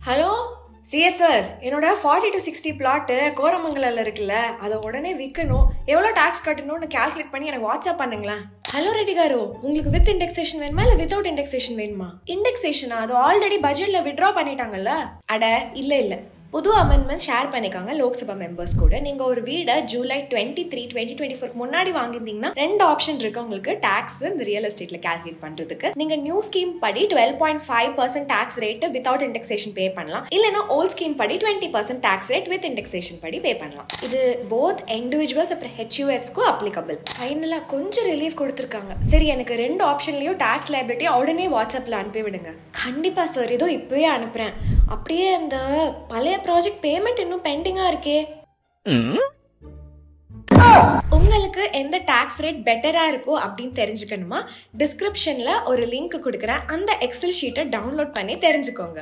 Hello CS sir, என்னோட 40 to 60 plot கோரமங்கலில் இருக்குல்ல, அதை உடனே விற்கணும். எவ்வளோ டாக்ஸ் கட்டணும்னு கால்குலேட் பண்ணி எனக்கு வாட்ஸ்அப் பண்ணுங்களேன். ஹலோ ரெடி காரு, உங்களுக்கு வித் இண்டெக்ஸேஷன் வேணுமா இல்லை வித்தவுட் இண்டெக்ஸேஷன் வேணுமா? இண்டெக்ஸேஷனா? அது ஆல்ரெடி பட்ஜெட்டில் வித்ட்ரா பண்ணிட்டாங்கல்ல. அட இல்லை புது அமெண்ட்மெண்ட் ஷேர் பண்ணிக்காங்க லோக்சபா மெம்பர்ஸ் கூட. நீங்க ஒரு வீடை ஜூலை 23, 2024 முன்னாடி வாங்கிருந்தீங்கன்னா 2 ஆப்ஷன் இருக்கு உங்களுக்கு டாக்ஸ் இந்த ரியல் எஸ்டேட்ல கால்குலேட் பண்றதுக்கு. நீங்க நியூ ஸ்கீம் படி 12.5% டாக்ஸ் ரேட் வித்வுட் இண்டெக்ஸேஷன் பே பண்ணலாம், இல்லைன்னா ஓல்ட் ஸ்கீம் படி 20% டாக்ஸ் ரேட் வித் இண்டெக்ஸேஷன் படி பே பண்ணலாம். இது போத் இண்டிவிஜுவல்ஸ் அப்புறம் HUFஸ்க்கு அப்ளிகபிள். ஃபைனலா கொஞ்சம் ரிலீஃப் கொடுத்துருக்காங்க. சரி, எனக்கு 2 ஆப்ஷன்லயும் டாக்ஸ் லைபிலிட்டி உடனே வாட்ஸ்அப்ல அனுப்பி விடுங்க. கண்டிப்பா சார், இதோ இப்பவே அனுப்புறேன். அப்படியே அந்த பழைய ப்ராஜெக்ட் பேமெண்ட் இன்னும் பெண்டிங்கா இருக்கே. உங்களுக்கு எந்த டாக்ஸ் ரேட் பெட்டரா இருக்கோ அப்படின்னு தெரிஞ்சுக்கணுமா? டிஸ்கிரிப்ஷன்ல ஒரு லிங்க் கொடுக்குறேன், அந்த எக்ஸல் ஷீட்டை டவுன்லோட் பண்ணி தெரிஞ்சுக்கோங்க.